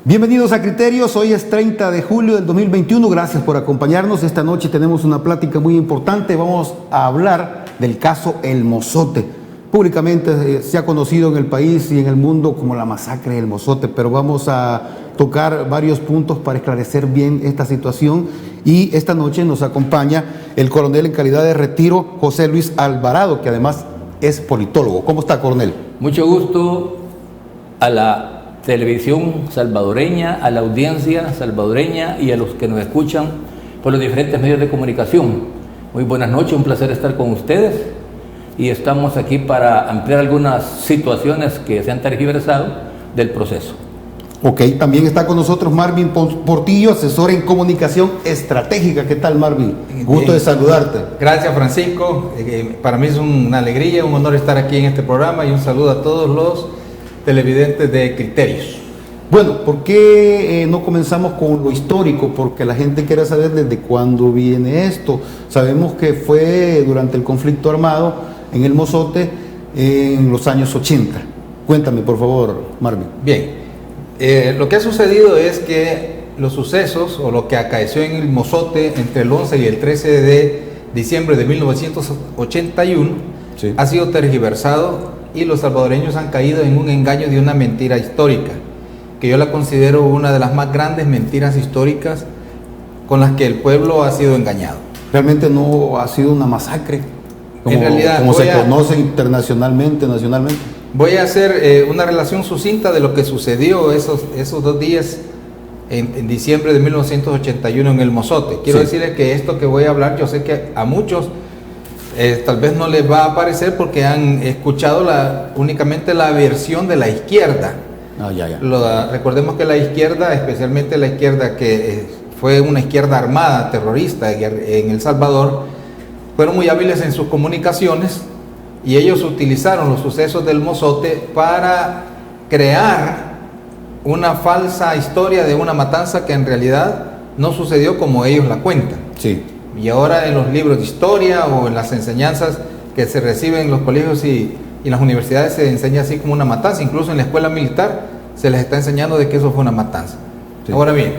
Bienvenidos a Criterios, hoy es 30 de julio del 2021, gracias por acompañarnos. Esta noche tenemos una plática muy importante, vamos a hablar del caso El Mozote. Públicamente se ha conocido en el país y en el mundo como la masacre del Mozote, pero vamos a tocar varios puntos para esclarecer bien esta situación. Y esta noche nos acompaña el coronel en calidad de retiro, José Luis Alvarado, que además es politólogo. ¿Cómo está, coronel? Mucho gusto a la televisión salvadoreña, a la audiencia salvadoreña y a los que nos escuchan por los diferentes medios de comunicación. Muy buenas noches, un placer estar con ustedes y estamos aquí para ampliar algunas situaciones que se han tergiversado del proceso. Ok, también está con nosotros Marvin Portillo, asesor en comunicación estratégica. ¿Qué tal, Marvin? Gusto de saludarte. Gracias, Francisco. Para mí es una alegría, un honor estar aquí en este programa y un saludo a todos los televidentes de Criterios. Bueno, ¿por qué no comenzamos con lo histórico? Porque la gente quiere saber desde cuándo viene esto. Sabemos que fue durante el conflicto armado en el Mozote en los años 80. Cuéntame, por favor, Marvin. Bien, lo que ha sucedido es que los sucesos o lo que acaeció en el Mozote entre el 11 y el 13 de diciembre de 1981 sí, ha sido tergiversado y los salvadoreños han caído en un engaño de una mentira histórica, que yo la considero una de las más grandes mentiras históricas con las que el pueblo ha sido engañado. Realmente no ha sido una masacre, en realidad, como se conoce internacionalmente, nacionalmente. Voy a hacer una relación sucinta de lo que sucedió esos 2 días en diciembre de 1981 en el Mozote. Quiero decirles que esto que voy a hablar, yo sé que a muchos tal vez no les va a parecer porque han escuchado únicamente la versión de la izquierda. Recordemos que la izquierda, especialmente la izquierda que fue una izquierda armada, terrorista en El Salvador, fueron muy hábiles en sus comunicaciones y ellos utilizaron los sucesos del Mozote para crear una falsa historia de una matanza que en realidad no sucedió como ellos la cuentan. Sí. Y ahora en los libros de historia o en las enseñanzas que se reciben en los colegios y en las universidades se enseña así como una matanza. Incluso en la escuela militar se les está enseñando de que eso fue una matanza. Sí. Ahora bien,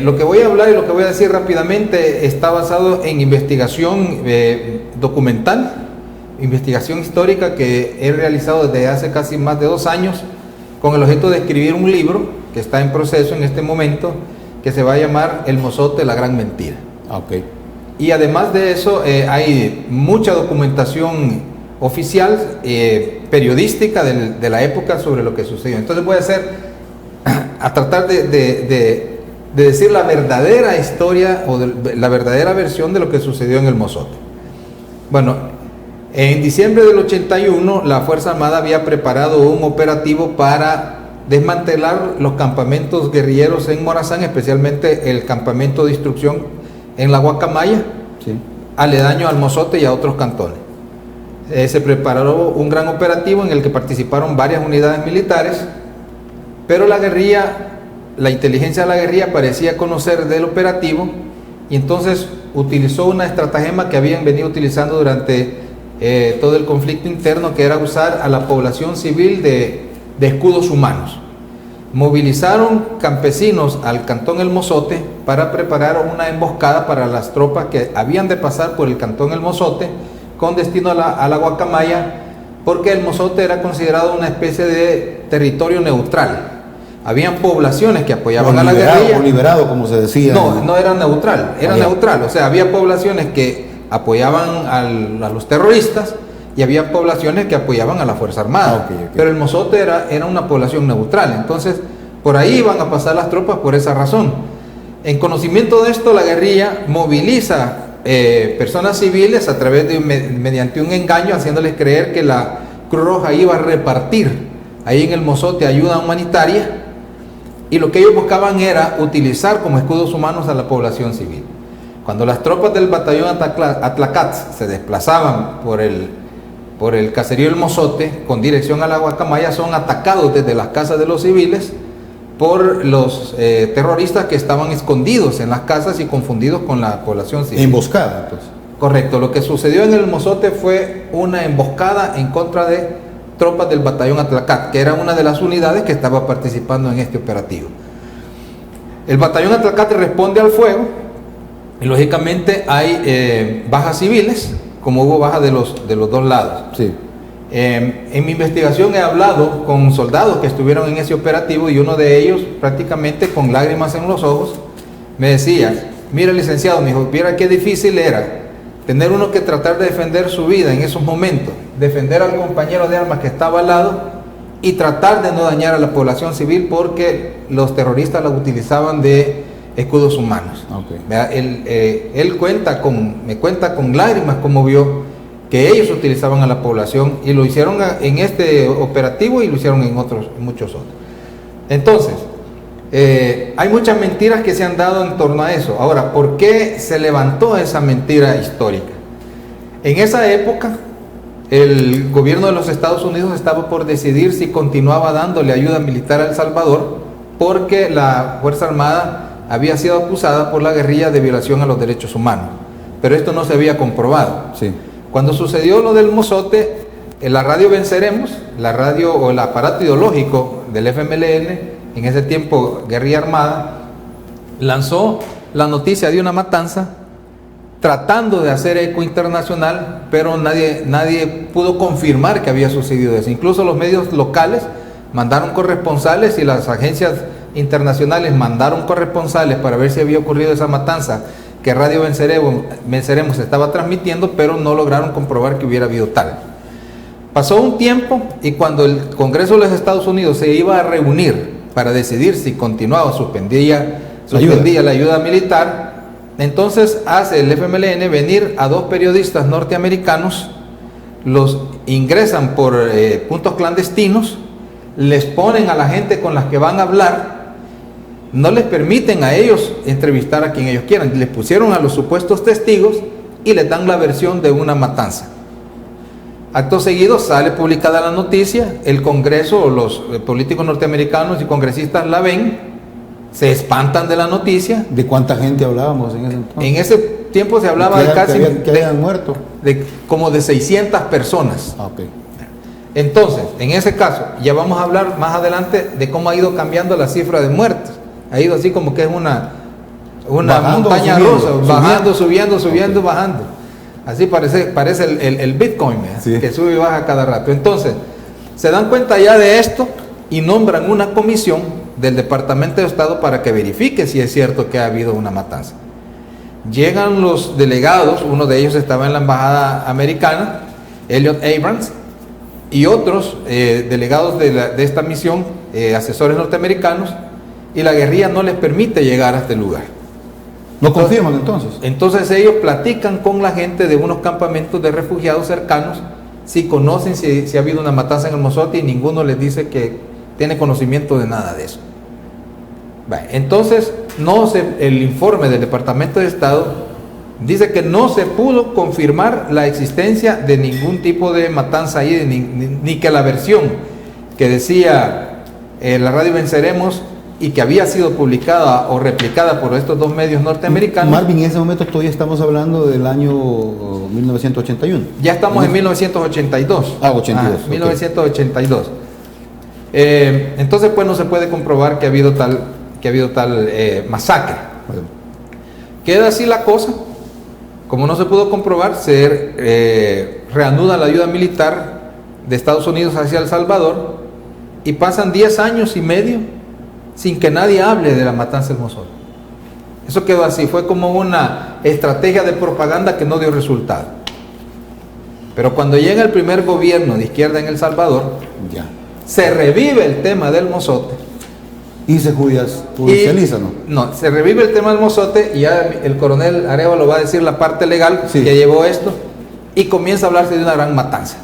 lo que voy a hablar y lo que voy a decir rápidamente está basado en investigación documental, investigación histórica que he realizado desde hace casi más de 2 años con el objeto de escribir un libro que está en proceso en este momento que se va a llamar El Mozote, la gran mentira. Okay. Y además de eso hay mucha documentación oficial, periodística de la época sobre lo que sucedió. Entonces voy a tratar de decir la verdadera historia o la verdadera versión de lo que sucedió en el Mozote. Bueno, en diciembre del 81 la Fuerza Armada había preparado un operativo para desmantelar los campamentos guerrilleros en Morazán, especialmente el campamento de instrucción en la Guacamaya, sí, aledaño al Mozote y a otros cantones. Se preparó un gran operativo en el que participaron varias unidades militares, pero la inteligencia de la guerrilla parecía conocer del operativo y entonces utilizó una estratagema que habían venido utilizando durante todo el conflicto interno, que era usar a la población civil de escudos humanos. Movilizaron campesinos al cantón El Mozote para preparar una emboscada para las tropas que habían de pasar por el cantón El Mozote con destino a la Guacamaya, porque el Mozote era considerado una especie de territorio neutral. Habían poblaciones que apoyaban a la guerrilla. O liberado, como se decía. No era neutral, neutral. O sea, había poblaciones que apoyaban a los terroristas y había poblaciones que apoyaban a la Fuerza Armada. Okay. Pero el Mozote era una población neutral. Entonces, por ahí iban a pasar las tropas por esa razón. En conocimiento de esto, la guerrilla moviliza personas civiles a través mediante un engaño, haciéndoles creer que la Cruz Roja iba a repartir ahí en el Mozote ayuda humanitaria, y lo que ellos buscaban era utilizar como escudos humanos a la población civil. Cuando las tropas del batallón Atlacat se desplazaban por el caserío El Mozote con dirección a la Guacamaya, son atacados desde las casas de los civiles por los terroristas que estaban escondidos en las casas y confundidos con la población civil. Emboscada, entonces. Correcto, lo que sucedió en El Mozote fue una emboscada en contra de tropas del batallón Atlacat, que era una de las unidades que estaba participando en este operativo. El batallón Atlacat responde al fuego y lógicamente hay bajas civiles, como hubo bajas de los dos lados. Sí. En mi investigación he hablado con soldados que estuvieron en ese operativo y uno de ellos, prácticamente con lágrimas en los ojos, me decía: mira, licenciado, me dijo, viera qué difícil era tener uno que tratar de defender su vida en esos momentos, defender al compañero de armas que estaba al lado y tratar de no dañar a la población civil porque los terroristas la utilizaban de escudos humanos. Okay. Él me cuenta con lágrimas cómo vio que ellos utilizaban a la población y lo hicieron en este operativo y lo hicieron en muchos otros. Entonces, hay muchas mentiras que se han dado en torno a eso. Ahora, ¿por qué se levantó esa mentira histórica? En esa época, el gobierno de los Estados Unidos estaba por decidir si continuaba dándole ayuda militar a El Salvador, porque la Fuerza Armada había sido acusada por la guerrilla de violación a los derechos humanos, pero esto no se había comprobado. Sí. Cuando sucedió lo del Mozote, en la radio Venceremos, la radio o el aparato ideológico del FMLN, en ese tiempo guerrilla armada, lanzó la noticia de una matanza tratando de hacer eco internacional, pero nadie pudo confirmar que había sucedido eso. Incluso los medios locales mandaron corresponsales y las agencias internacionales mandaron corresponsales para ver si había ocurrido esa matanza que Radio Venceremos estaba transmitiendo, pero no lograron comprobar que hubiera habido tal. Pasó un tiempo y cuando el Congreso de los Estados Unidos se iba a reunir para decidir si continuaba o suspendía la ayuda militar, entonces hace el FMLN venir a dos periodistas norteamericanos, los ingresan por puntos clandestinos, les ponen a la gente con las que van a hablar, no les permiten a ellos entrevistar a quien ellos quieran, les pusieron a los supuestos testigos y les dan la versión de una matanza. Acto seguido sale publicada la noticia, el Congreso o los políticos norteamericanos y congresistas la ven, se espantan de la noticia. ¿De cuánta gente hablábamos en ese entonces? En ese tiempo se hablaba de casi que habían muerto. Como de 600 personas. Okay. Entonces, en ese caso, ya vamos a hablar más adelante de cómo ha ido cambiando la cifra de muertos. Ha ido así como que es una montaña rusa, bajando, subiendo, okay, bajando. Así parece el Bitcoin, sí, que sube y baja cada rato. Entonces, se dan cuenta ya de esto y nombran una comisión del Departamento de Estado para que verifique si es cierto que ha habido una matanza. Llegan los delegados, uno de ellos estaba en la embajada americana, Elliot Abrams, y otros delegados de esta misión, asesores norteamericanos, y la guerrilla no les permite llegar a este lugar. ¿Lo confirman entonces? Entonces ellos platican con la gente de unos campamentos de refugiados cercanos, si conocen si ha habido una matanza en El Mozote, y ninguno les dice que tiene conocimiento de nada de eso. Entonces, el informe del Departamento de Estado dice que no se pudo confirmar la existencia de ningún tipo de matanza ahí, ni que la versión que decía la radio Venceremos y que había sido publicada o replicada por estos dos medios norteamericanos. Marvin, en ese momento todavía estamos hablando del año 1981. Ya estamos en 1982. 82. 1982. Entonces, pues no se puede comprobar que ha habido tal masacre. Bueno. Queda así la cosa. Como no se pudo comprobar, se reanuda la ayuda militar de Estados Unidos hacia El Salvador y pasan 10 años y medio sin que nadie hable de la matanza del Mozote. Eso quedó así, fue como una estrategia de propaganda que no dio resultado. Pero cuando llega el primer gobierno de izquierda en El Salvador, ya se revive el tema del Mozote. Y se judicializa, ¿no? No, se revive el tema del Mozote y ya el coronel Arevalo va a decir la parte legal, sí, que llevó esto, y comienza a hablarse de una gran matanza.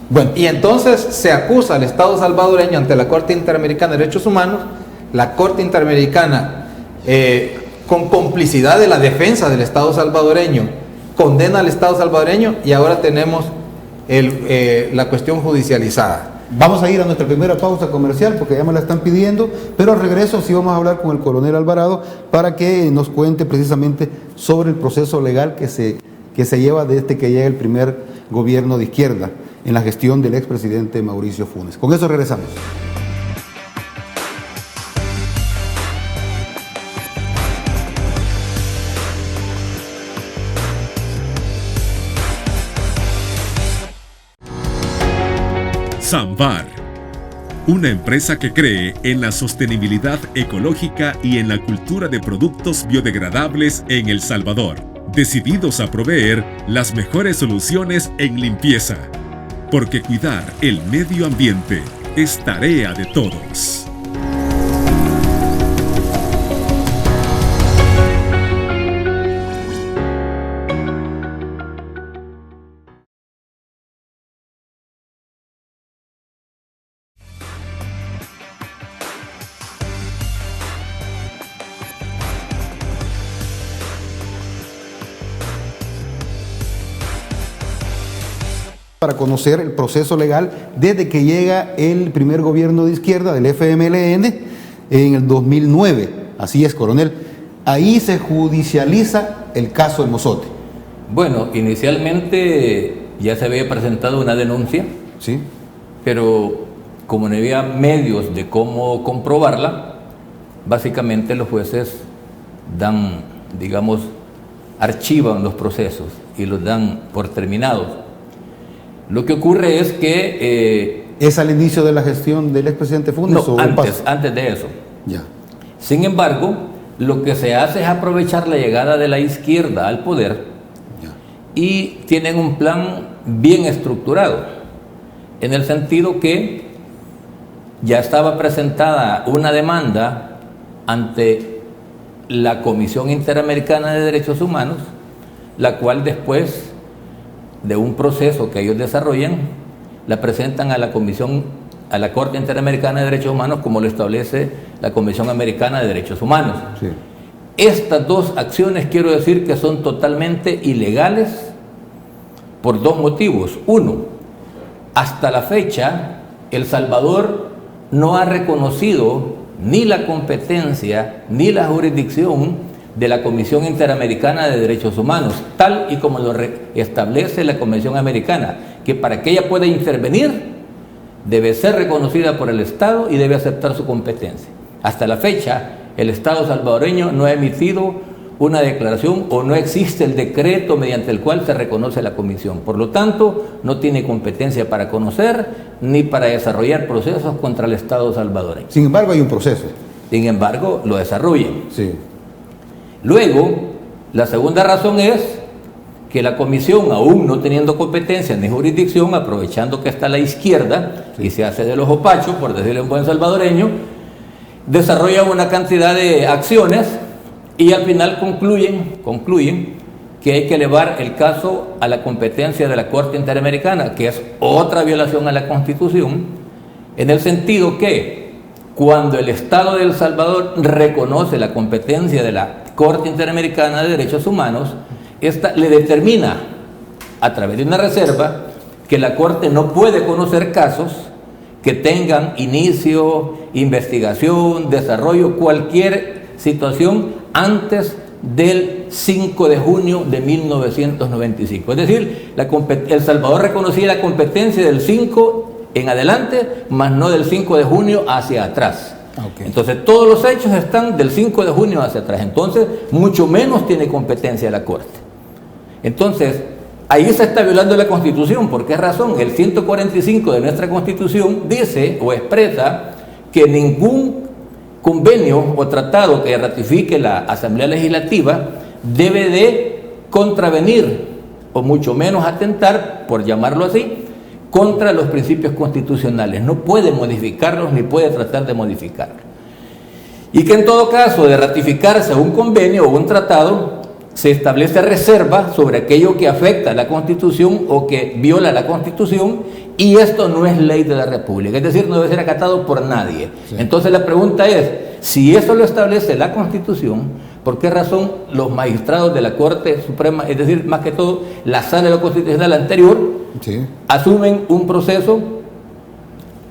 Bueno, y entonces se acusa al Estado salvadoreño ante la Corte Interamericana de Derechos Humanos la Corte Interamericana, con complicidad de la defensa del Estado salvadoreño, condena al Estado salvadoreño, y ahora tenemos la cuestión judicializada. Vamos a ir a nuestra primera pausa comercial porque ya me la están pidiendo, pero al regreso sí vamos a hablar con el coronel Alvarado para que nos cuente precisamente sobre el proceso legal que se lleva desde que llega el primer gobierno de izquierda en la gestión del expresidente Mauricio Funes. Con eso regresamos. Sambar, una empresa que cree en la sostenibilidad ecológica y en la cultura de productos biodegradables en El Salvador, decididos a proveer las mejores soluciones en limpieza, porque cuidar el medio ambiente es tarea de todos. Para conocer el proceso legal desde que llega el primer gobierno de izquierda del FMLN en el 2009. Así es, coronel. Ahí se judicializa el caso El Mozote. Bueno, inicialmente ya se había presentado una denuncia, ¿sí? Pero como no había medios de cómo comprobarla, básicamente los jueces dan, digamos, archivan los procesos y los dan por terminados. Lo que ocurre es que... ¿Es al inicio de la gestión del expresidente Funes? No, antes de eso. Ya. Sin embargo, lo que se hace es aprovechar la llegada de la izquierda al poder, ya, y tienen un plan bien estructurado, en el sentido que ya estaba presentada una demanda ante la Comisión Interamericana de Derechos Humanos, la cual después de un proceso que ellos desarrollan, la presentan a la Corte Interamericana de Derechos Humanos, como lo establece la Comisión Americana de Derechos Humanos. Sí. Estas dos acciones quiero decir que son totalmente ilegales por dos motivos. Uno, hasta la fecha, El Salvador no ha reconocido ni la competencia ni la jurisdicción de la Comisión Interamericana de Derechos Humanos, tal y como lo establece la Convención Americana, que para que ella pueda intervenir debe ser reconocida por el Estado y debe aceptar su competencia. Hasta la fecha, el Estado salvadoreño no ha emitido una declaración o no existe el decreto mediante el cual se reconoce la comisión. Por lo tanto, no tiene competencia para conocer ni para desarrollar procesos contra el Estado salvadoreño. Sin embargo, hay un proceso. Sin embargo, lo desarrollan. Sí. Luego, la segunda razón es que la comisión, aún no teniendo competencia ni jurisdicción, aprovechando que está la izquierda, sí, y se hace de los opachos, por decirle un buen salvadoreño, desarrolla una cantidad de acciones y al final concluyen que hay que elevar el caso a la competencia de la Corte Interamericana, que es otra violación a la Constitución, en el sentido que cuando el Estado de El Salvador reconoce la competencia de la Corte Interamericana de Derechos Humanos, esta le determina a través de una reserva que la Corte no puede conocer casos que tengan inicio, investigación, desarrollo, cualquier situación antes del 5 de junio de 1995. Es decir, El Salvador reconocía la competencia del 5 en adelante, más no del 5 de junio hacia atrás. Okay. Entonces todos los hechos están del 5 de junio hacia atrás, entonces mucho menos tiene competencia la Corte. Entonces ahí se está violando la Constitución. ¿Por qué razón? El 145 de nuestra Constitución dice o expresa que ningún convenio o tratado que ratifique la Asamblea Legislativa debe de contravenir o mucho menos atentar, por llamarlo así, contra los principios constitucionales. No puede modificarlos ni puede tratar de modificarlos. Y que en todo caso de ratificarse un convenio o un tratado, se establece reserva sobre aquello que afecta a la Constitución o que viola la Constitución y esto no es ley de la República, es decir, no debe ser acatado por nadie. Sí. Entonces la pregunta es, si eso lo establece la Constitución, ¿por qué razón los magistrados de la Corte Suprema, es decir, más que todo la Sala de lo Constitucional anterior, sí, asumen un proceso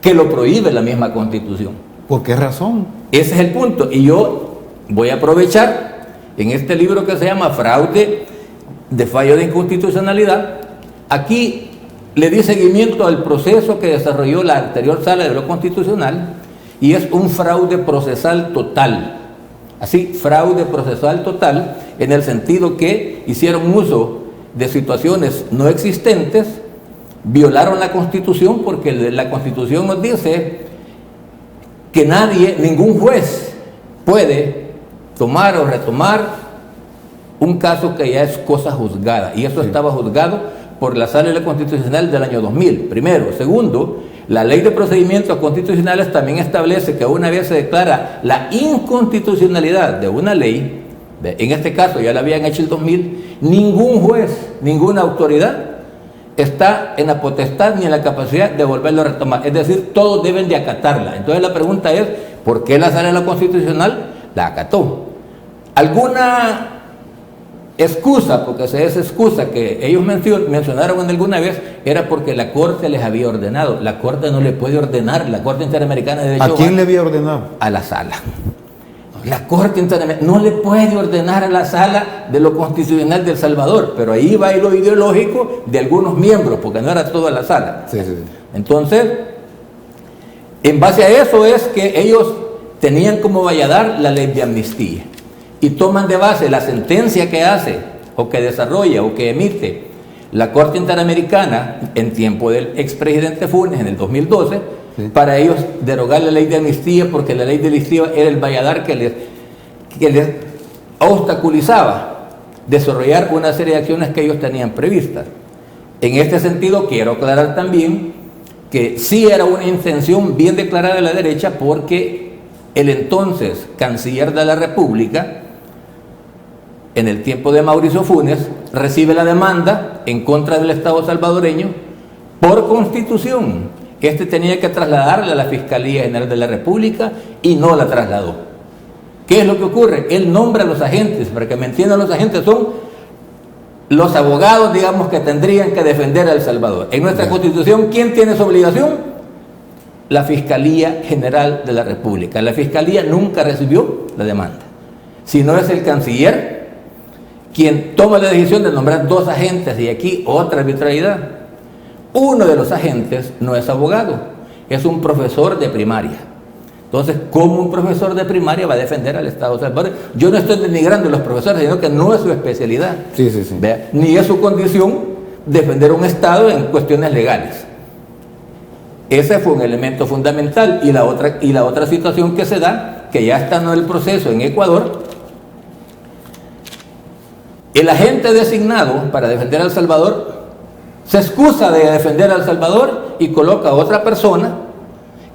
que lo prohíbe la misma Constitución? ¿Por qué razón? Ese es el punto, y yo voy a aprovechar en este libro que se llama Fraude de fallo de inconstitucionalidad. Aquí le di seguimiento al proceso que desarrolló la anterior Sala de lo Constitucional, y es un fraude procesal total. Así, fraude procesal total, en el sentido que hicieron uso de situaciones no existentes, violaron la Constitución, porque la Constitución nos dice que nadie, ningún juez puede tomar o retomar un caso que ya es cosa juzgada, y eso estaba juzgado por la Sala de lo Constitucional del año 2000, primero. Segundo, la Ley de Procedimientos Constitucionales también establece que una vez se declara la inconstitucionalidad de una ley, en este caso ya la habían hecho el 2000, ningún juez, ninguna autoridad está en la potestad ni en la capacidad de volverlo a retomar, es decir, todos deben de acatarla. Entonces la pregunta es, ¿por qué la Sala de lo Constitucional la acató? ¿Alguna excusa? Porque esa excusa que ellos mencionaron alguna vez era porque la Corte les había ordenado. La Corte no le puede ordenar, la Corte Interamericana de Derecho Humano. ¿A quién le había ordenado? A la Sala. La Corte Interamericana no le puede ordenar a la Sala de lo Constitucional de El Salvador, pero ahí va lo ideológico de algunos miembros, porque no era toda la Sala. Sí. Entonces, en base a eso es que ellos tenían como valladar la ley de amnistía, y toman de base la sentencia que hace, o que desarrolla, o que emite la Corte Interamericana en tiempo del expresidente Funes en el 2012, sí, para ellos derogar la ley de amnistía, porque la ley de amnistía era el valladar que les obstaculizaba desarrollar una serie de acciones que ellos tenían previstas. En este sentido, quiero aclarar también que sí era una intención bien declarada de la derecha, porque el entonces canciller de la República, en el tiempo de Mauricio Funes, recibe la demanda en contra del Estado salvadoreño por Constitución. Este tenía que trasladarla a la Fiscalía General de la República y no la trasladó. ¿Qué es lo que ocurre? Él nombra a los agentes, para que me entiendan, los agentes son los abogados, digamos, que tendrían que defender a El Salvador. En nuestra Constitución, ¿quién tiene esa obligación? La Fiscalía General de la República. La Fiscalía nunca recibió la demanda, sino es el canciller quien toma la decisión de nombrar dos agentes, y aquí otra arbitrariedad. Uno de los agentes no es abogado, es un profesor de primaria. Entonces, ¿cómo un profesor de primaria va a defender al Estado salvadoreño? Yo no estoy denigrando a los profesores, sino que no es su especialidad. Sí. Ni es su condición defender un Estado en cuestiones legales. Ese fue un elemento fundamental. Y la otra situación que se da, que ya está en el proceso en Ecuador, el agente designado para defender a El Salvador se excusa de defender a El Salvador y coloca a otra persona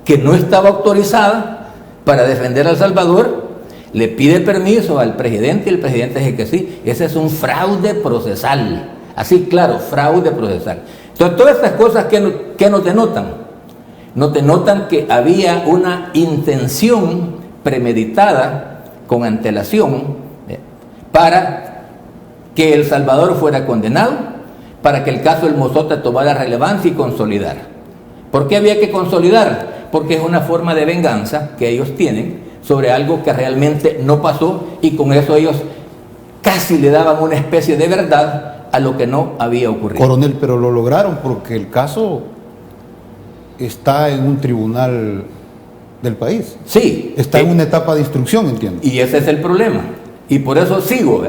que no estaba autorizada para defender a El Salvador, le pide permiso al presidente y el presidente dice que sí. Ese es un fraude procesal. Así, claro, fraude procesal. Entonces, todas estas cosas que nos denotan, nos denotan que había una intención premeditada con antelación para que El Salvador fuera condenado, para que el caso del Mozote tomara relevancia y consolidar. ¿Por qué había que consolidar? Porque es una forma de venganza que ellos tienen sobre algo que realmente no pasó, y con eso ellos casi le daban una especie de verdad a lo que no había ocurrido. Coronel, pero lo lograron porque el caso está en un tribunal del país. Sí. Está en una etapa de instrucción, entiendo. Y ese es el problema. Y por eso sigo.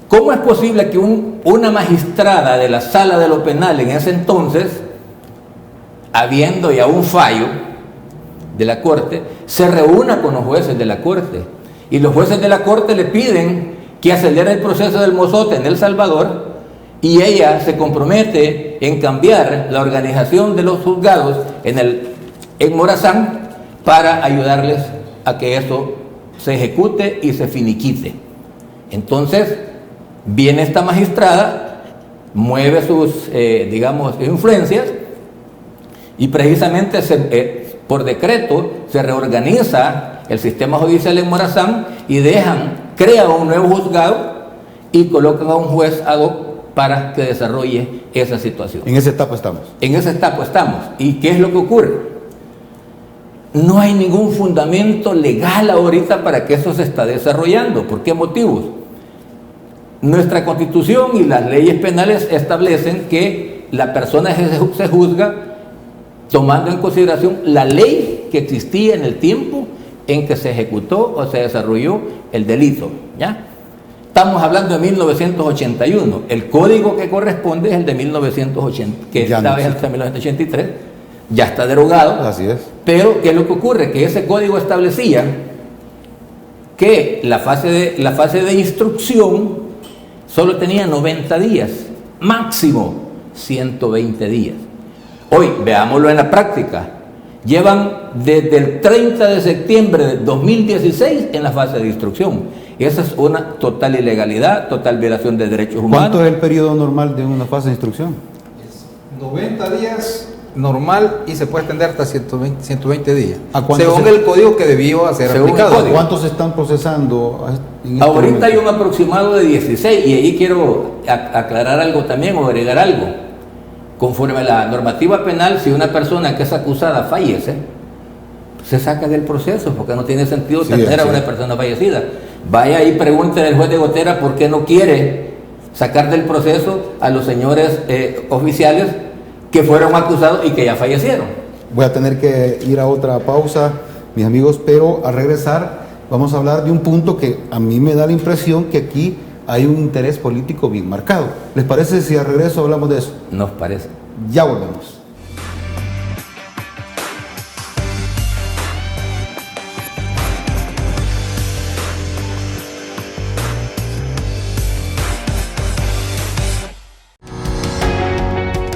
¿Cómo es posible que una magistrada de la Sala de lo Penal en ese entonces, habiendo ya un fallo de la Corte, se reúna con los jueces de la Corte? Y los jueces de la Corte le piden que acelere el proceso del Mozote en El Salvador, y ella se compromete en cambiar la organización de los juzgados en Morazán para ayudarles a que eso se ejecute y se finiquite. Entonces, viene esta magistrada, mueve sus, influencias, Y precisamente por decreto se reorganiza el sistema judicial en Morazán y crean un nuevo juzgado y colocan a un juez ad hoc para que desarrolle esa situación. En esa etapa estamos. En esa etapa estamos. ¿Y qué es lo que ocurre? No hay ningún fundamento legal ahorita para que eso se está desarrollando. ¿Por qué motivos? Nuestra Constitución y las leyes penales establecen que la persona se juzga tomando en consideración la ley que existía en el tiempo en que se ejecutó o se desarrolló el delito, ¿ya? Estamos hablando de 1981. El código que corresponde es el de 1980, que estaba hasta 1983. Ya está derogado. Así es. Pero, ¿qué es lo que ocurre? Que ese código establecía que la fase de instrucción solo tenía 90 días, máximo 120 días. Hoy, veámoslo en la práctica, llevan desde el 30 de septiembre de 2016 en la fase de instrucción. Esa es una total ilegalidad, total violación de derechos humanos. ¿Cuánto es el periodo normal de una fase de instrucción? 90 días normal y se puede extender hasta 120 días. Según el código que debió ser aplicado. ¿Cuántos se están procesando en este Ahorita momento? hay un aproximado de 16 y ahí quiero aclarar algo también o agregar algo. Conforme a la normativa penal, si una persona que es acusada fallece, se saca del proceso porque no tiene sentido tener a una persona fallecida. Vaya y pregúntele al juez de Gotera por qué no quiere sacar del proceso a los señores oficiales que fueron acusados y que ya fallecieron. Voy a tener que ir a otra pausa, mis amigos, pero al regresar vamos a hablar de un punto que a mí me da la impresión que aquí hay un interés político bien marcado. ¿Les parece si al regreso hablamos de eso? Nos parece. Ya volvemos.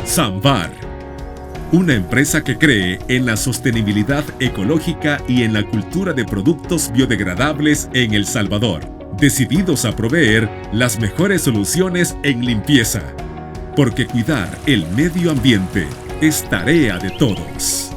Sambar, una empresa que cree en la sostenibilidad ecológica y en la cultura de productos biodegradables en El Salvador, decididos a proveer las mejores soluciones en limpieza, porque cuidar el medio ambiente es tarea de todos.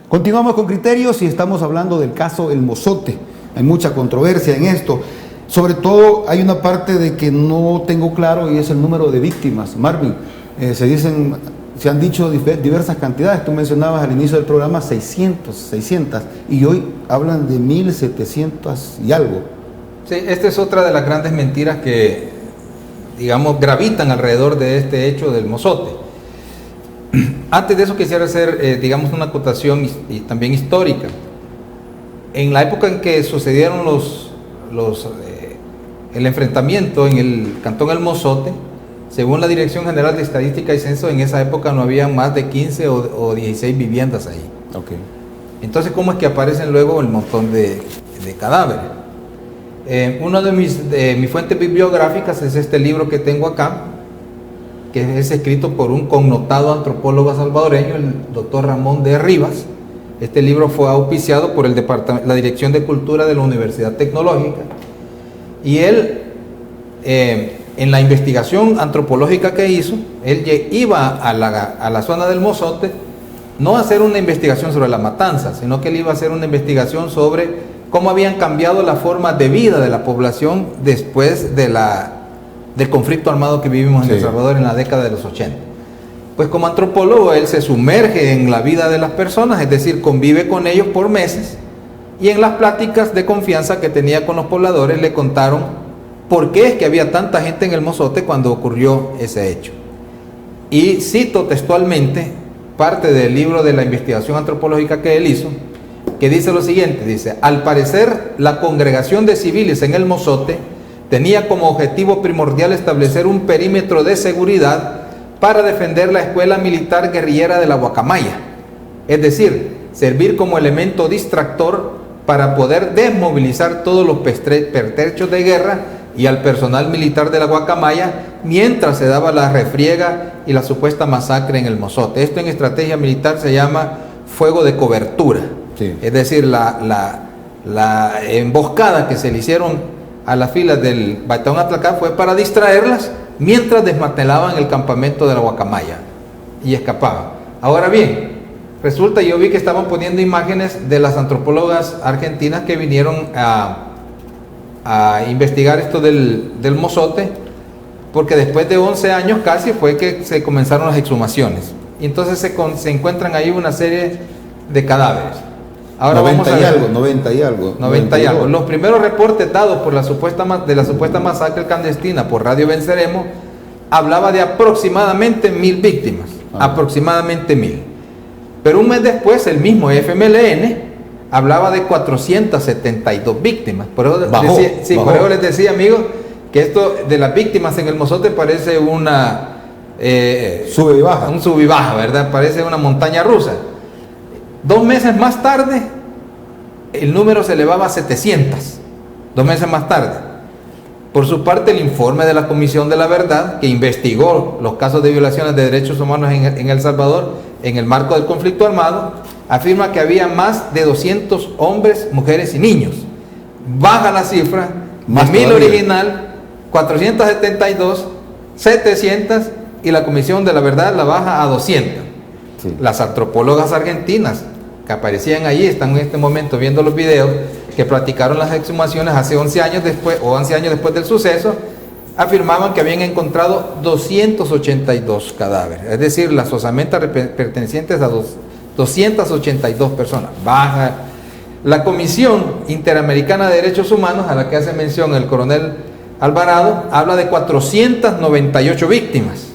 Continuamos con criterios y estamos hablando del caso El Mozote. Hay mucha controversia en esto. Sobre todo hay una parte de que no tengo claro y es el número de víctimas. Marvin, se han dicho diversas cantidades. Tú mencionabas al inicio del programa 600 y hoy hablan de 1700 y algo. Sí, esta es otra de las grandes mentiras que, digamos, gravitan alrededor de este hecho del Mozote. Antes de eso quisiera hacer, digamos, una acotación y también histórica. En la época en que sucedieron el enfrentamiento en el cantón El Mozote, según la Dirección General de Estadística y Censo, en esa época no había más de 15 o 16 viviendas ahí. Okay. Entonces, ¿cómo es que aparecen luego el montón de cadáveres? Una de mis fuentes bibliográficas es este libro que tengo acá, que es escrito por un connotado antropólogo salvadoreño, el doctor Ramón de Rivas. Este libro fue auspiciado por la Dirección de Cultura de la Universidad Tecnológica. Y él, en la investigación antropológica que hizo, él iba a la zona del Mozote, no a hacer una investigación sobre la matanza, sino que él iba a hacer una investigación sobre cómo habían cambiado las formas de vida de la población después del conflicto armado que vivimos en El Salvador en la década de los 80. Pues como antropólogo él se sumerge en la vida de las personas, es decir, convive con ellos por meses, y en las pláticas de confianza que tenía con los pobladores le contaron por qué es que había tanta gente en El Mozote cuando ocurrió ese hecho. Y cito textualmente parte del libro de la investigación antropológica que él hizo, que dice lo siguiente, dice: al parecer la congregación de civiles en El Mozote tenía como objetivo primordial establecer un perímetro de seguridad para defender la escuela militar guerrillera de la Guacamaya, es decir, servir como elemento distractor para poder desmovilizar todos los pertrechos de guerra y al personal militar de la Guacamaya mientras se daba la refriega y la supuesta masacre en el Mozote. Esto en estrategia militar se llama fuego de cobertura. Sí. Es decir, la emboscada que se le hicieron a las filas del Batallón Atlacá fue para distraerlas mientras desmantelaban el campamento de la Guacamaya y escapaban. Ahora bien, resulta, yo vi que estaban poniendo imágenes de las antropólogas argentinas que vinieron a investigar esto del Mozote, porque después de 11 años casi fue que se comenzaron las exhumaciones. Y entonces se encuentran ahí una serie de cadáveres. Ahora 90 y algo. Los primeros reportes dados por la supuesta masacre clandestina por Radio Venceremos hablaba de aproximadamente 1000 víctimas. Aproximadamente 1000. Pero un mes después, el mismo FMLN hablaba de 472 víctimas. Por eso les decía, amigos, que esto de las víctimas en el Mozote parece una sube y baja. Un sub y baja, ¿verdad? Parece una montaña rusa. 2 meses más tarde, el número se elevaba a 700. 2 meses más tarde. Por su parte, el informe de la Comisión de la Verdad, que investigó los casos de violaciones de derechos humanos en El Salvador en el marco del conflicto armado, afirma que había más de 200 hombres, mujeres y niños. Baja la cifra, más de 1000 original, 472, 700, y la Comisión de la Verdad la baja a 200. Sí. Las antropólogas argentinas que aparecían allí están en este momento viendo los videos que practicaron las exhumaciones hace 11 años después del suceso, afirmaban que habían encontrado 282 cadáveres, es decir, las osamentas pertenecientes a 282 personas. Baja. La Comisión Interamericana de Derechos Humanos, a la que hace mención el coronel Alvarado, habla de 498 víctimas.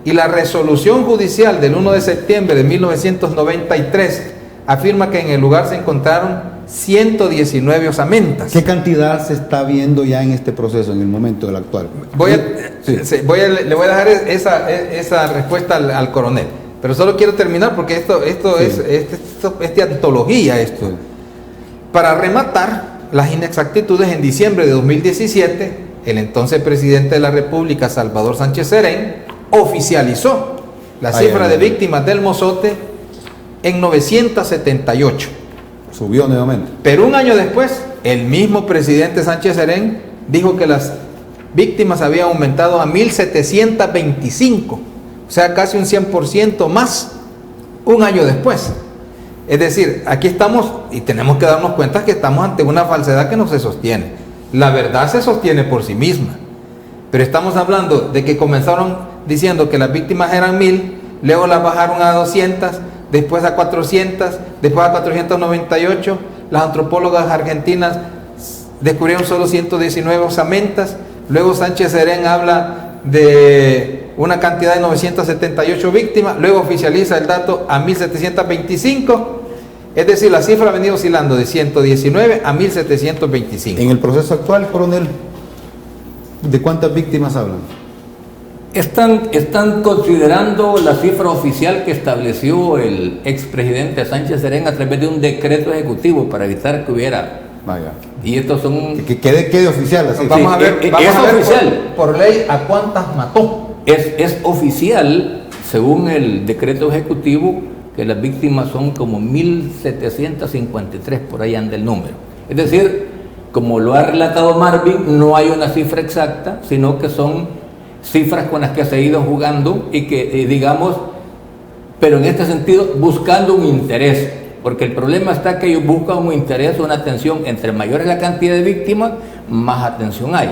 Y la resolución judicial del 1 de septiembre de 1993 afirma que en el lugar se encontraron 119 osamentas. ¿Qué cantidad se está viendo ya en este proceso, en el momento del actual? Le voy a dejar esa respuesta al coronel, pero solo quiero terminar porque esto es de antología esto. Para rematar las inexactitudes, en diciembre de 2017, el entonces presidente de la República, Salvador Sánchez Serén, oficializó la cifra de víctimas del Mozote en 978. Subió nuevamente. Pero un año después, el mismo presidente Sánchez Serén dijo que las víctimas habían aumentado a 1725, o sea, casi un 100% más un año después. Es decir, aquí estamos y tenemos que darnos cuenta que estamos ante una falsedad que no se sostiene. La verdad se sostiene por sí misma, pero estamos hablando de que comenzaron diciendo que las víctimas eran 1000, luego las bajaron a 200, después a 400, después a 498. Las antropólogas argentinas descubrieron solo 119 osamentas. Luego Sánchez Serén habla de una cantidad de 978 víctimas, luego oficializa el dato a 1725. Es decir, la cifra ha venido oscilando de 119 a 1725. En el proceso actual, coronel, ¿de cuántas víctimas hablan? Están considerando la cifra oficial que estableció el expresidente Sánchez Serén a través de un decreto ejecutivo para evitar que hubiera. Vaya. Y estos son. Que quede oficial. Así. Vamos a ver, oficial. Por ley, ¿a cuántas mató? Es oficial, según el decreto ejecutivo, que las víctimas son como 1753, por ahí anda el número. Es decir, como lo ha relatado Marvin, no hay una cifra exacta, sino que son cifras con las que se ha ido jugando y que, digamos, pero en este sentido buscando un interés, porque el problema está que ellos buscan un interés, una atención. Entre mayor es la cantidad de víctimas, más atención hay.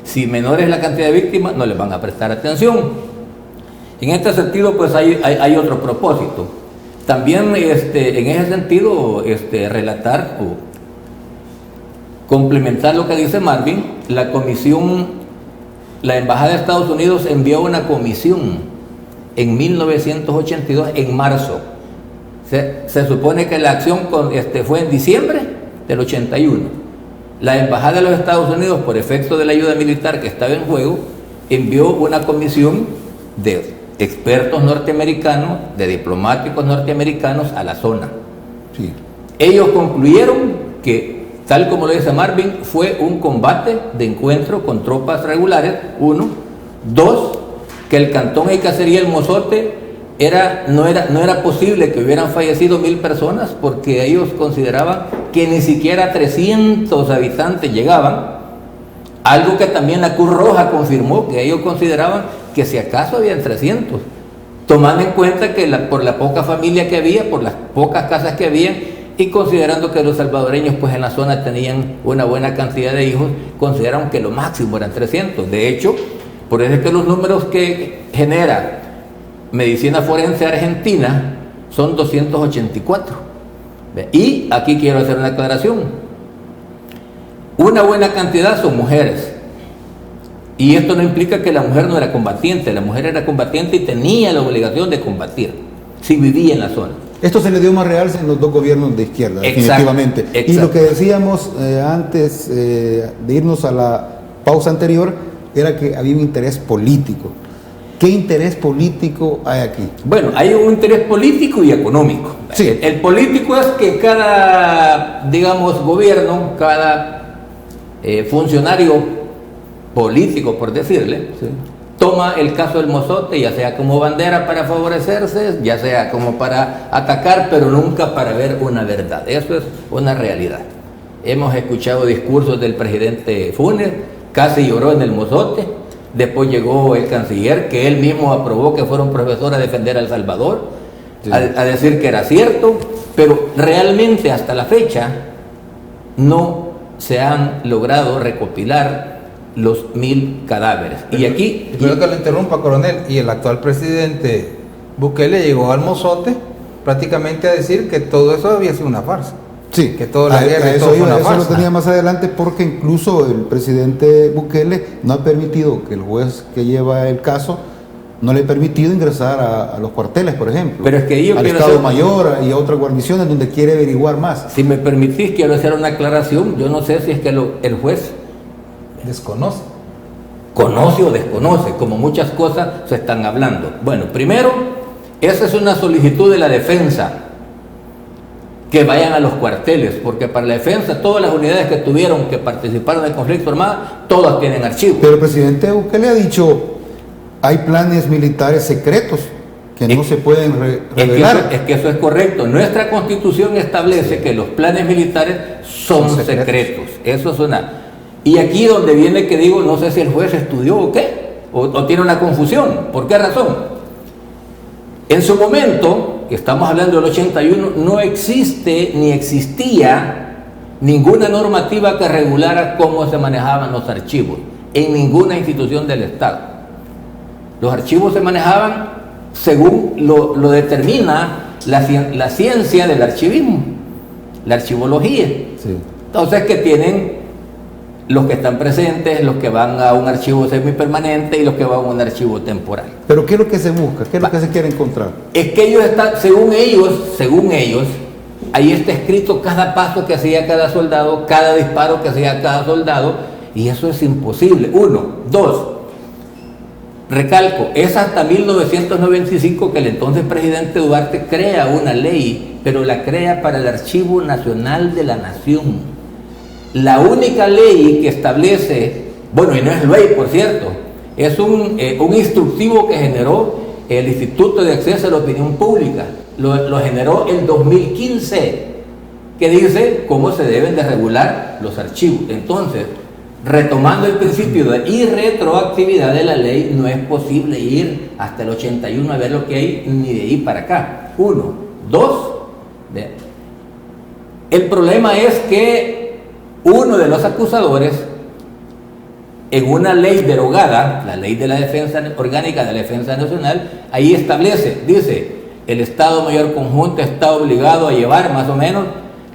Si menor es la cantidad de víctimas, no les van a prestar atención. En este sentido, pues hay otro propósito. También en ese sentido, relatar o complementar lo que dice Marvin, la Embajada de Estados Unidos envió una comisión en 1982, en marzo. Se supone que la acción fue en diciembre del 81. La Embajada de los Estados Unidos, por efecto de la ayuda militar que estaba en juego, envió una comisión de expertos norteamericanos, de diplomáticos norteamericanos a la zona. Sí. Ellos concluyeron que, tal como lo dice Marvin, fue un combate de encuentro con tropas regulares, 1. 2, que el cantón y cacería El Mozote no era posible que hubieran fallecido 1000 personas, porque ellos consideraban que ni siquiera 300 habitantes llegaban, algo que también la Cruz Roja confirmó, que ellos consideraban que si acaso habían 300, tomando en cuenta que por la poca familia que había, por las pocas casas que había, y considerando que los salvadoreños pues en la zona tenían una buena cantidad de hijos, consideraron que lo máximo eran 300. De hecho, por eso es que los números que genera Medicina Forense Argentina son 284. Y aquí quiero hacer una aclaración. Una buena cantidad son mujeres. Y esto no implica que la mujer no era combatiente. La mujer era combatiente y tenía la obligación de combatir si vivía en la zona. Esto se le dio más realce en los dos gobiernos de izquierda, definitivamente. Exacto. Y lo que decíamos antes de irnos a la pausa anterior era que había un interés político. ¿Qué interés político hay aquí? Bueno, hay un interés político y económico. Sí. El político es que cada, digamos, gobierno, cada funcionario político, por decirle, ¿sí?, toma el caso del Mozote, ya sea como bandera para favorecerse, ya sea como para atacar, pero nunca para ver una verdad. Eso es una realidad. Hemos escuchado discursos del presidente Funes, casi lloró en el Mozote. Después llegó el canciller, que él mismo aprobó que fuera un profesor a defender a El Salvador, sí, a decir que era cierto, pero realmente hasta la fecha no se han logrado recopilar los 1000 cadáveres. Y aquí... Espero que lo interrumpa, coronel. Y el actual presidente Bukele llegó al Mozote prácticamente a decir que todo eso había sido una farsa. Sí, que toda la guerra y todo fue una farsa. Eso lo tenía más adelante, porque incluso el presidente Bukele no ha permitido que el juez que lleva el caso no le ha permitido ingresar a los cuarteles, por ejemplo. Pero es que yo al Estado Mayor y a otras guarniciones donde quiere averiguar más. Si me permitís, quiero hacer una aclaración. Yo no sé si es que el juez desconoce, conoce o desconoce, como muchas cosas se están hablando. Bueno, primero, esa es una solicitud de la defensa, que vayan a los cuarteles, porque para la defensa todas las unidades que tuvieron, que participaron del conflicto armado, todas tienen archivos. Pero el presidente Bukele ha dicho, hay planes militares secretos que no se pueden revelar. Es que eso es correcto. Nuestra Constitución establece que los planes militares son secretos. Eso es una... Y aquí donde viene que digo, no sé si el juez estudió o qué, o tiene una confusión. ¿Por qué razón? En su momento, que estamos hablando del 81, no existe ni existía ninguna normativa que regulara cómo se manejaban los archivos en ninguna institución del Estado. Los archivos se manejaban según lo determina la ciencia del archivismo, la archivología. Sí. Entonces, que tienen los que están presentes, los que van a un archivo semipermanente y los que van a un archivo temporal. ¿Pero qué es lo que se busca? ¿Qué es lo que se quiere encontrar? Es que ellos están, según ellos, ahí está escrito cada paso que hacía cada soldado, cada disparo que hacía cada soldado, y eso es imposible. 1, 2, recalco, es hasta 1995 que el entonces presidente Duarte crea una ley, pero la crea para el Archivo Nacional de la Nación. La única ley que establece, bueno, y no es ley, por cierto, es un instructivo que generó el Instituto de Acceso a la Opinión Pública. Lo generó en 2015, que dice cómo se deben de regular los archivos. Entonces, retomando el principio de irretroactividad de la ley, no es posible ir hasta el 81 a ver lo que hay, ni de ahí para acá. 1, 2, el problema es que uno de los acusadores, en una ley derogada, la ley de la defensa orgánica de la defensa nacional, ahí establece, dice, el Estado Mayor Conjunto está obligado a llevar más o menos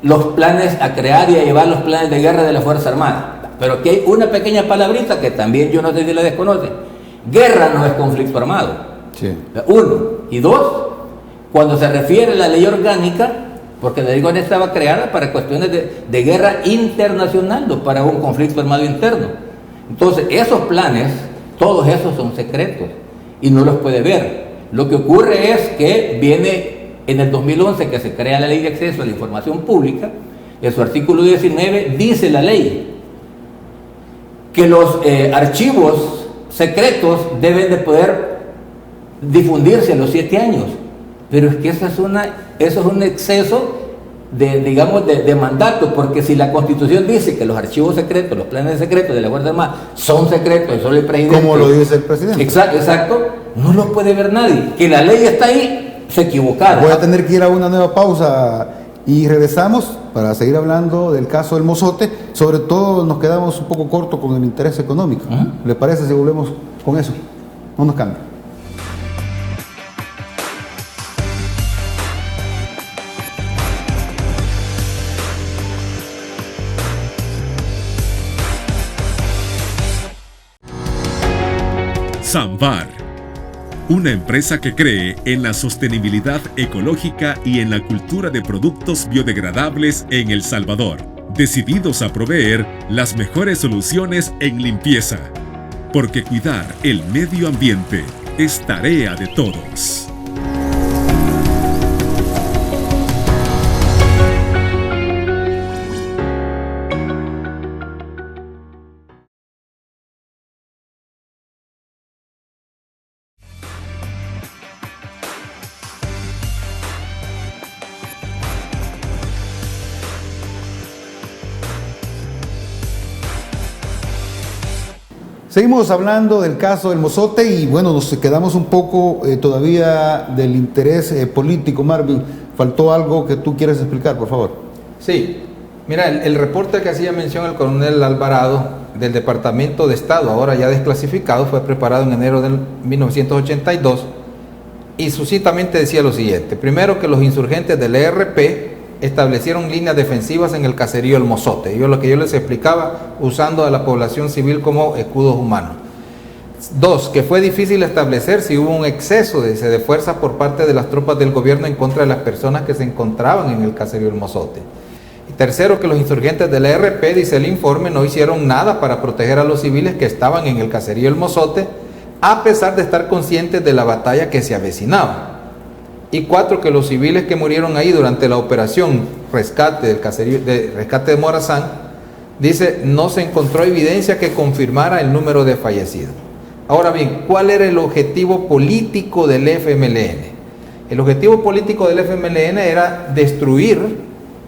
los planes, a crear y a llevar los planes de guerra de la Fuerza Armada. Pero aquí hay una pequeña palabrita que también yo no sé si la desconocen. Guerra no es conflicto armado. Sí. 1. Y 2, cuando se refiere a la ley orgánica, porque la ley orgánica estaba creada para cuestiones de guerra internacional, no para un conflicto armado interno. Entonces, esos planes, todos esos son secretos y no los puede ver. Lo que ocurre es que viene en el 2011 que se crea la Ley de Acceso a la Información Pública, en su artículo 19 dice la ley que los archivos secretos deben de poder difundirse a los 7 años, pero es que eso es un exceso de mandato, porque si la Constitución dice que los archivos secretos, los planes secretos de la Fuerza Armada son secretos y solo el presidente, como lo dice el presidente, exacto, no lo puede ver nadie. Que la ley está ahí, se equivocaron. Voy a tener que ir a una nueva pausa y regresamos para seguir hablando del caso del Mozote. Sobre todo nos quedamos un poco cortos con el interés económico. ¿Le parece si volvemos con eso? No nos cambie. Samvar, una empresa que cree en la sostenibilidad ecológica y en la cultura de productos biodegradables en El Salvador, decididos a proveer las mejores soluciones en limpieza, porque cuidar el medio ambiente es tarea de todos. Seguimos hablando del caso del Mozote y bueno, nos quedamos un poco todavía del interés político. Marvin, faltó algo que tú quieres explicar, por favor. Sí, mira, el reporte que hacía mención el coronel Alvarado del Departamento de Estado, ahora ya desclasificado, fue preparado en enero de 1982 y sucintamente decía lo siguiente: primero, que los insurgentes del ERP establecieron líneas defensivas en el caserío El Mozote. Lo que yo les explicaba, usando a la población civil como escudos humanos. 2, que fue difícil establecer si hubo un exceso de fuerza por parte de las tropas del gobierno en contra de las personas que se encontraban en el caserío El Mozote. Y tercero, que los insurgentes del ERP, dice el informe, no hicieron nada para proteger a los civiles que estaban en el caserío El Mozote, a pesar de estar conscientes de la batalla que se avecinaba. Y 4, que los civiles que murieron ahí durante la operación rescate del caserío, rescate de Morazán, dice, no se encontró evidencia que confirmara el número de fallecidos. Ahora bien, ¿cuál era el objetivo político del FMLN? El objetivo político del FMLN era destruir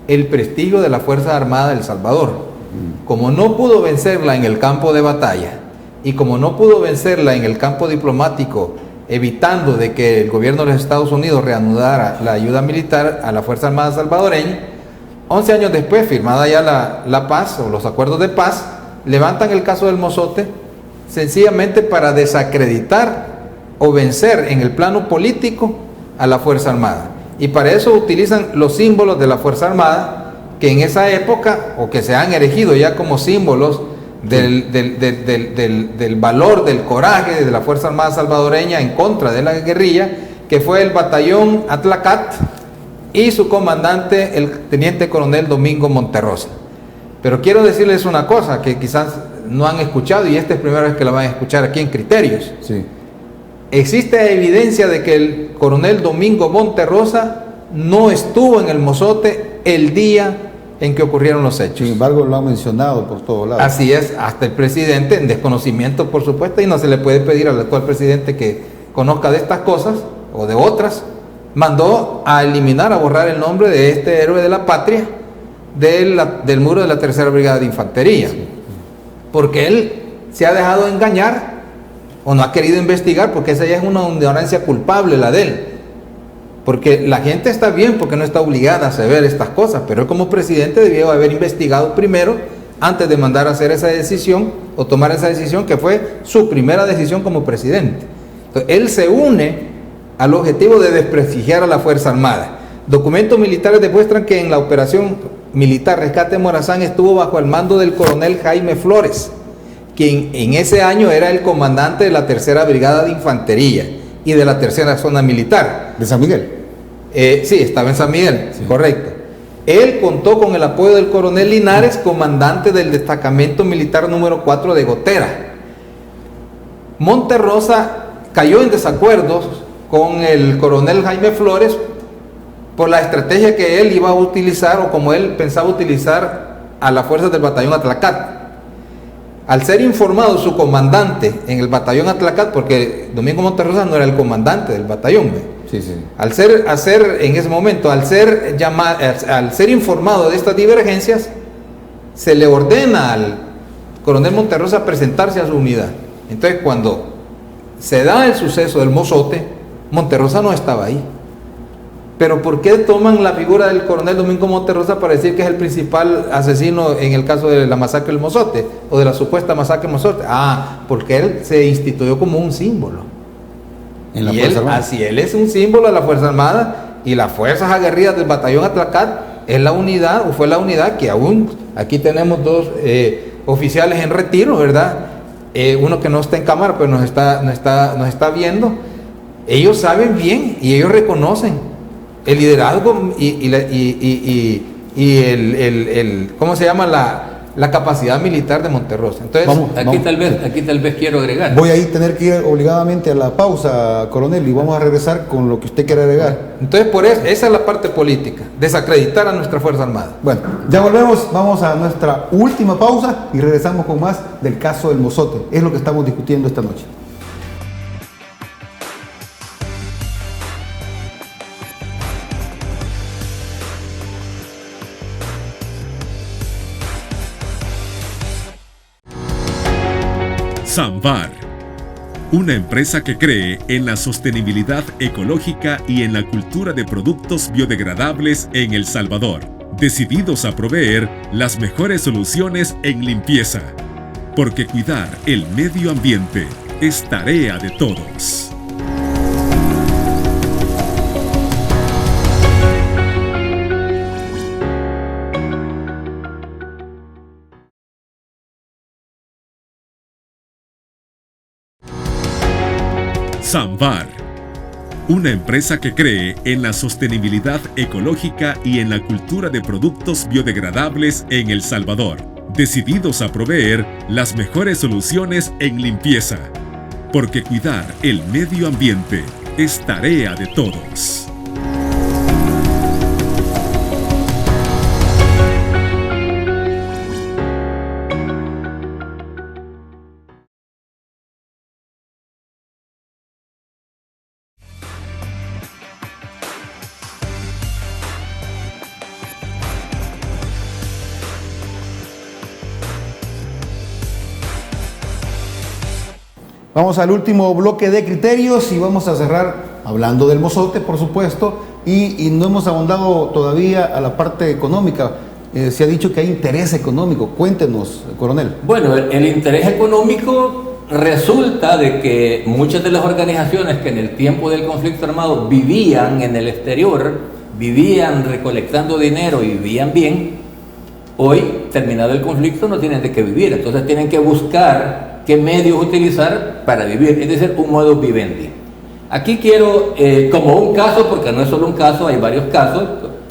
el prestigio de la Fuerza Armada de El Salvador. Como no pudo vencerla en el campo de batalla y como no pudo vencerla en el campo diplomático, evitando de que el gobierno de los Estados Unidos reanudara la ayuda militar a la Fuerza Armada salvadoreña, 11 años después, firmada ya la paz o los acuerdos de paz, levantan el caso del Mozote sencillamente para desacreditar o vencer en el plano político a la Fuerza Armada. Y para eso utilizan los símbolos de la Fuerza Armada, que en esa época, o que se han erigido ya como símbolos del valor, del coraje de la Fuerza Armada salvadoreña en contra de la guerrilla, que fue el batallón Atlacat y su comandante, el teniente coronel Domingo Monterrosa. Pero quiero decirles una cosa que quizás no han escuchado, y esta es la primera vez que la van a escuchar aquí en Criterios. Sí. Existe evidencia de que el coronel Domingo Monterrosa no estuvo en el Mozote el día en que ocurrieron los hechos. Sin embargo, lo han mencionado por todos lados. Así es, hasta el presidente, en desconocimiento por supuesto, y no se le puede pedir al actual presidente que conozca de estas cosas o de otras, mandó a eliminar, a borrar el nombre de este héroe de la patria del muro de la Tercera Brigada de Infantería, porque él se ha dejado engañar o no ha querido investigar, porque esa ya es una ignorancia culpable la de él. Porque la gente está bien, porque no está obligada a saber estas cosas, pero él como presidente debió haber investigado primero antes de mandar a hacer esa decisión o tomar esa decisión, que fue su primera decisión como presidente. Entonces, él se une al objetivo de desprestigiar a la Fuerza Armada. Documentos militares demuestran que en la operación militar Rescate de Morazán estuvo bajo el mando del coronel Jaime Flores, quien en ese año era el comandante de la Tercera Brigada de Infantería y de la Tercera Zona Militar. ¿De San Miguel? Sí, estaba en San Miguel, sí. Correcto. Él contó con el apoyo del coronel Linares, comandante del destacamento militar número 4 de Gotera. Monterrosa cayó en desacuerdos con el coronel Jaime Flores por la estrategia que él iba a utilizar o como él pensaba utilizar a las fuerzas del batallón Atlacat. Al ser informado su comandante en el batallón Atlacat, porque Domingo Monterrosa no era el comandante del batallón, Sí, sí. al ser en ese momento, al ser informado de estas divergencias, se le ordena al coronel Monterrosa presentarse a su unidad. Entonces, cuando se da el suceso del Mozote, Monterrosa no estaba ahí. Pero ¿por qué toman la figura del coronel Domingo Monterrosa para decir que es el principal asesino en el caso de la masacre del Mozote o de la supuesta masacre del Mozote? Porque él se instituyó como un símbolo. En la Fuerza Armada. Así, él es un símbolo de la Fuerza Armada, y las fuerzas aguerridas del batallón Atlacat es la unidad, o fue la unidad que aún, aquí tenemos dos oficiales en retiro, ¿verdad? Uno que no está en cámara, pero nos está viendo. Ellos saben bien y ellos reconocen el liderazgo y el ¿cómo se llama? La capacidad militar de Monterrosa. Entonces, Aquí tal vez quiero agregar. Voy a tener que ir obligadamente a la pausa, coronel, y vamos a regresar con lo que usted quiera agregar. Entonces, por eso, esa es la parte política, desacreditar a nuestra Fuerza Armada. Bueno, ya volvemos, vamos a nuestra última pausa y regresamos con más del caso del Mozote. Es lo que estamos discutiendo esta noche. Samvar, una empresa que cree en la sostenibilidad ecológica y en la cultura de productos biodegradables en El Salvador, decididos a proveer las mejores soluciones en limpieza, porque cuidar el medio ambiente es tarea de todos. Samvar, una empresa que cree en la sostenibilidad ecológica y en la cultura de productos biodegradables en El Salvador, decididos a proveer las mejores soluciones en limpieza, porque cuidar el medio ambiente es tarea de todos. Vamos al último bloque de criterios y vamos a cerrar hablando del Mozote, por supuesto, y no hemos ahondado todavía a la parte económica. Se ha dicho que hay interés económico. Cuéntenos, coronel. Bueno, el interés económico resulta de que muchas de las organizaciones que en el tiempo del conflicto armado vivían en el exterior, vivían recolectando dinero y vivían bien, hoy, terminado el conflicto, no tienen de qué vivir. Entonces tienen que buscar qué medios utilizar para vivir, es decir, un modus vivendi. Aquí quiero, como un caso, porque no es solo un caso, hay varios casos,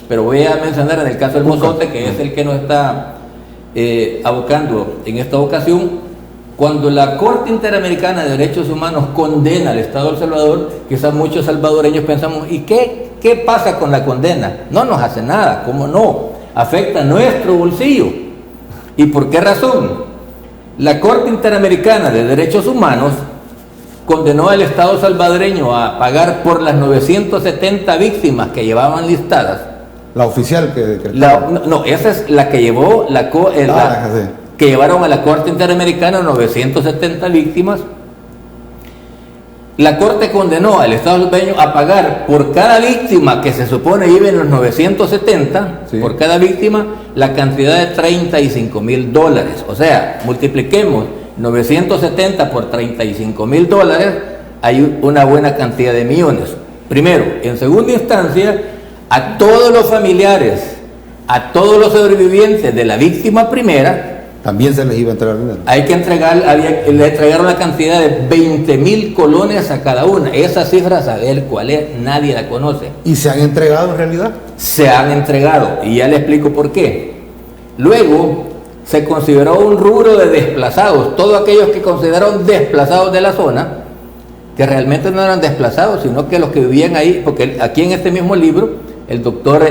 pero voy a mencionar en el caso del Mozote, que es el que nos está abocando en esta ocasión. Cuando la Corte Interamericana de Derechos Humanos condena al Estado de El Salvador, quizás muchos salvadoreños pensamos, ¿y qué pasa con la condena? No nos hace nada, ¿cómo no? Afecta nuestro bolsillo. ¿Y por qué razón? La Corte Interamericana de Derechos Humanos condenó al Estado salvadoreño a pagar por las 970 víctimas que llevaban listadas. La oficial que No, esa es la que llevó que llevaron a la Corte Interamericana 970 víctimas. La Corte condenó al Estado salvadoreño a pagar por cada víctima que se supone viven los 970, sí, por cada víctima, la cantidad de $35,000. O sea, multipliquemos 970 por $35,000, hay una buena cantidad de millones. Primero. En segunda instancia, a todos los familiares, a todos los sobrevivientes de la víctima primera, también se les iba a entregar dinero. Le entregaron la cantidad de 20,000 colones a cada una. Esa cifra, saber cuál es, nadie la conoce. ¿Y se han entregado en realidad? Se han entregado, y ya le explico por qué. Luego, se consideró un rubro de desplazados, todos aquellos que consideraron desplazados de la zona, que realmente no eran desplazados, sino que los que vivían ahí, porque aquí en este mismo libro, el doctor,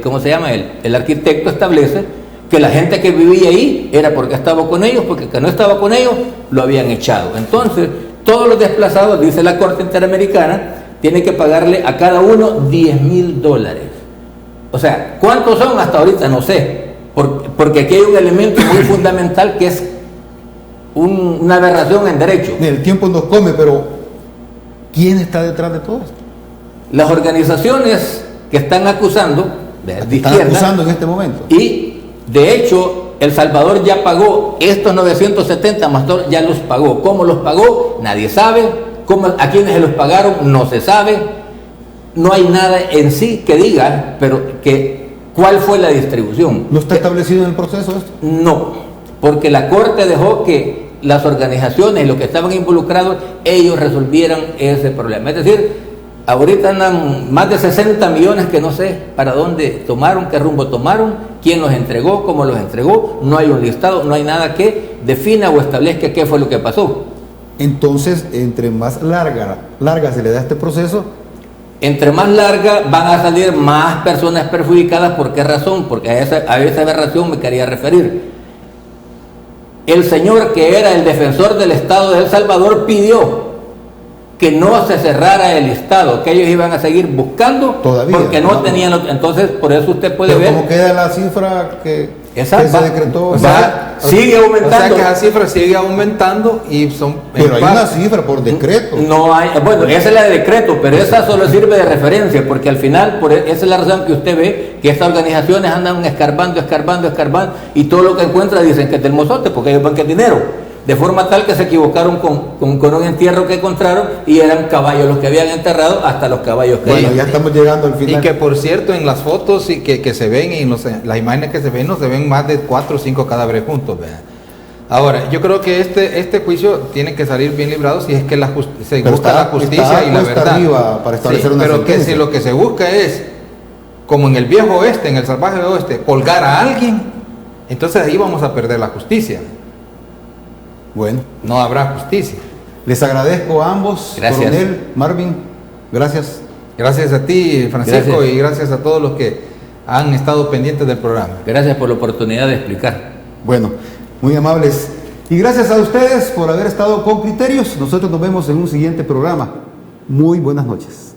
¿cómo se llama? El arquitecto establece que la gente que vivía ahí era porque estaba con ellos, porque que no estaba con ellos lo habían echado. Entonces, todos los desplazados, dice la Corte Interamericana, tienen que pagarle a cada uno $10,000. O sea, ¿cuántos son? Hasta ahorita no sé, porque aquí hay un elemento muy fundamental que es una aberración en derecho. El tiempo nos come, pero ¿quién está detrás de todo esto? Las organizaciones que están acusando, de Están izquierda, acusando en este momento. y de hecho El Salvador ya pagó estos 970 más todos, ya los pagó. ¿Cómo los pagó? Nadie sabe. ¿A quiénes se los pagaron? No se sabe. No hay nada en sí que diga, pero ¿cuál fue la distribución? ¿No está establecido en el proceso esto? No, porque la Corte dejó que las organizaciones y los que estaban involucrados, ellos resolvieran ese problema. Es decir, ahorita andan más de 60 millones que no sé para dónde tomaron, qué rumbo tomaron, quién los entregó, cómo los entregó. No hay un listado, no hay nada que defina o establezca qué fue lo que pasó. Entonces, entre más larga se le da este proceso, entre más larga van a salir más personas perjudicadas. ¿Por qué razón? Porque a esa aberración me quería referir. El señor que era el defensor del Estado de El Salvador pidió que no se cerrara el listado, que ellos iban a seguir buscando todavía, porque no tenían. Entonces, por eso usted puede ver. ¿Cómo queda la cifra que se decretó? Sigue aumentando. O sea que esa cifra sigue aumentando y son. Pero hay una cifra por decreto. No hay, bueno, esa es la de decreto, pero esa solo sirve de referencia, porque al final, esa es la razón que usted ve que estas organizaciones andan escarbando, y todo lo que encuentran dicen que es del mozote, porque ellos van que es dinero. De forma tal que se equivocaron con un entierro que encontraron y eran caballos los que habían enterrado, hasta los caballos que ya estamos llegando al final. Y que por cierto, en las fotos y que se ven y las imágenes que se ven, no se ven más de 4 o 5 cadáveres juntos. ¿Verdad? Ahora, yo creo que este juicio tiene que salir bien librado si es que se busca la justicia y la verdad. Arriba para establecer una pero sentencia. que si lo que se busca es, como en el viejo oeste, en el salvaje oeste, colgar a alguien, entonces ahí vamos a perder la justicia. Bueno, no habrá justicia. Les agradezco a ambos, gracias. Coronel, Marvin, gracias. Gracias a ti, Francisco, Gracias. y gracias a todos los que han estado pendientes del programa. Gracias por la oportunidad de explicar. Bueno, muy amables. Y gracias a ustedes por haber estado con Criterios. Nosotros nos vemos en un siguiente programa. Muy buenas noches.